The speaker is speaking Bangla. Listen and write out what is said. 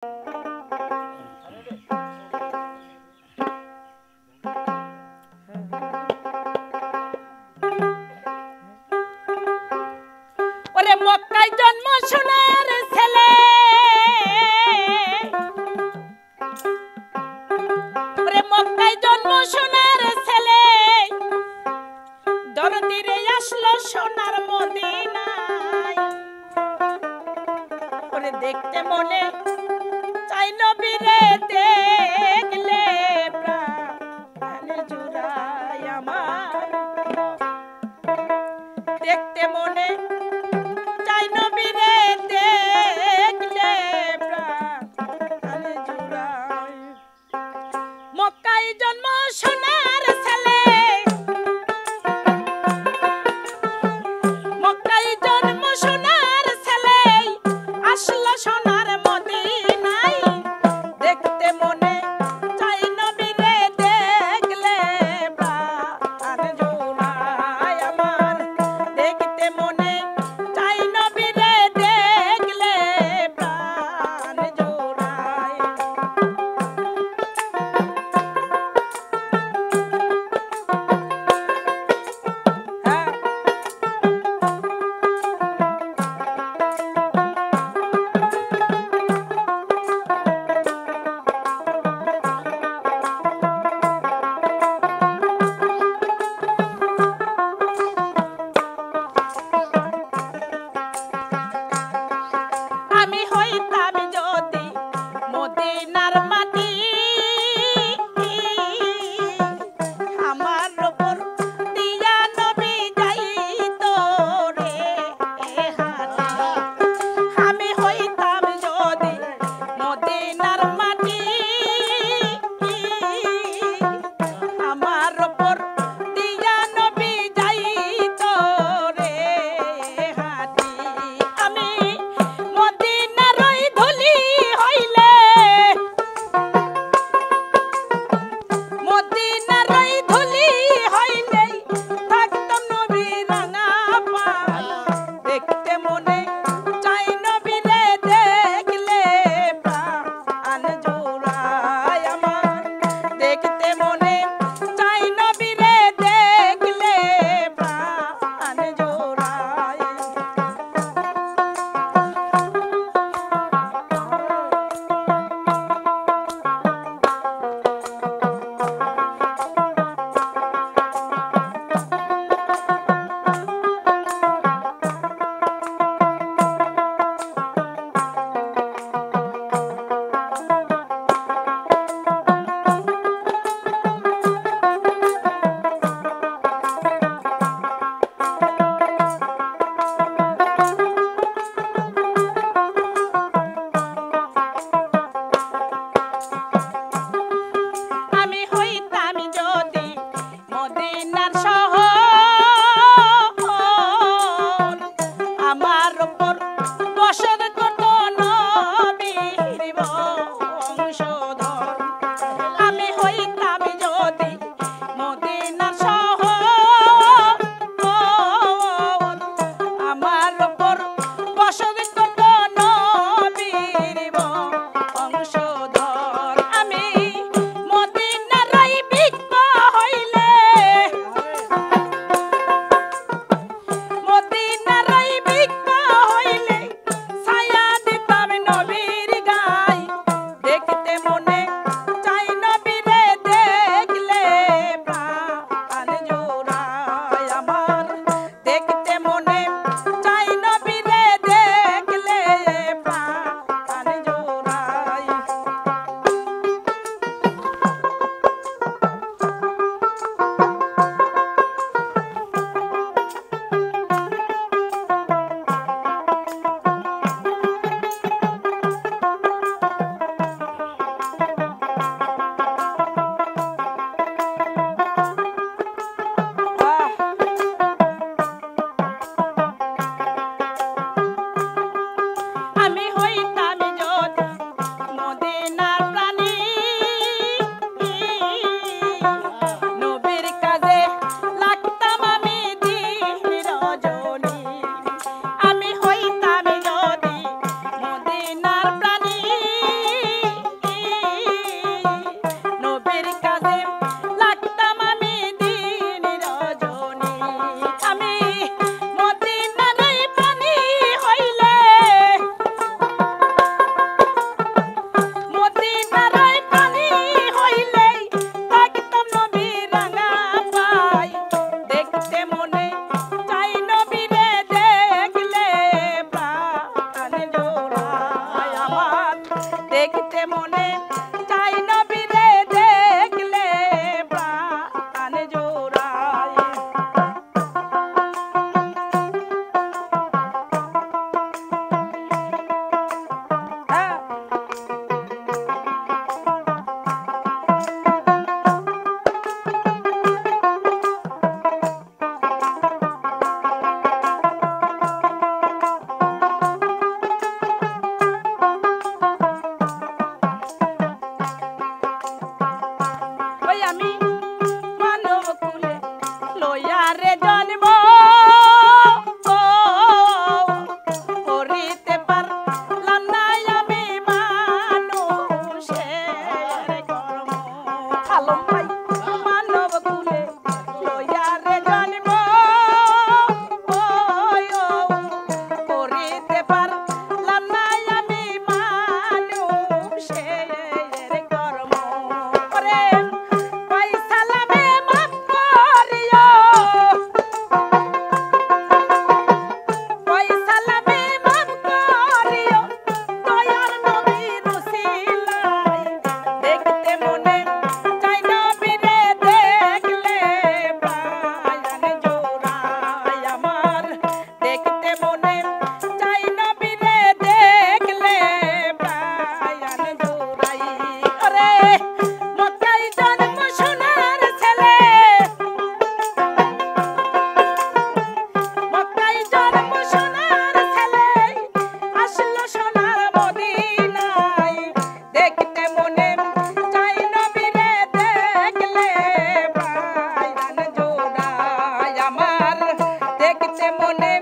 ওরে মক্কায় জন্ম সোনার ছেলে, ওরে মক্কায় জন্ম সোনার ছেলে, দরদিরে আসলো সোনার মদিনায়। ওরে দেখতে মনে চাই নবীরে, দেখলে প্রাণ জুড়ায় আমার। দেখতে মনে চাই নবীরে, দেখলে প্রাণ জুড়ায়। মক্কায় জন্ম সোনার ছেলে, মক্কায় জন্ম সোনার ছেলে, আসলো সোনার মদিনায়। দেখতে মনে চাই নবীরে, দেখলে প্রাণ জুড়ায় আমার। দেখতে মনে চাই নবীরে, দেখলে প্রাণ জুড়ায়। হ্যাঁ, আমি হইতাম যদি মদিনার মাটি, আমার উপর দিয়া নবী যাইতো রে হাটি। আমি হইতাম যদি মদিনার মাটি, আমার উপর দিয়া নবী যাইতো রে হাটি। আমি মদিনার ওই ধুলি হইলে, মদিনার ওই ধুলি হইলে থাকতাম নবীর রাঙা পাল। দেখতে মনে চাই নবীরে, দেখলে প্রাণ দেখতে মনে চাই নবীরে দেখলে প্রাণ জোড়ায়। আমি মানব কুলে লইয়া রে জন্ম করিতে পারলাম না আমি মানুষের কর্ম। আলম ভাই মানব কুলে লইয়া রে জন্ম করিতে পারলাম না আমি মানুষের কর্ম। ওরে পয়সালামে মাফ করিও, পয়সালামে মাফ করিও দয়ার নবীর উসিলায়। দেখতে মনে চাই নবীরে দেখলে প্রাণ জোড়ায় আমার। দেখতে মনে চাই নবীরে দেখলে প্রাণ জোড়ায়। ওরে মক্কায় জন্ম সোনার ছেলে, মক্কায় জন্ম সোনার ছেলে আসলো সোনার মদিনায়। দেখতে মনে চাই নবীরে দেখলে প্রাণ জোড়ায় আমার। দেখতে মনে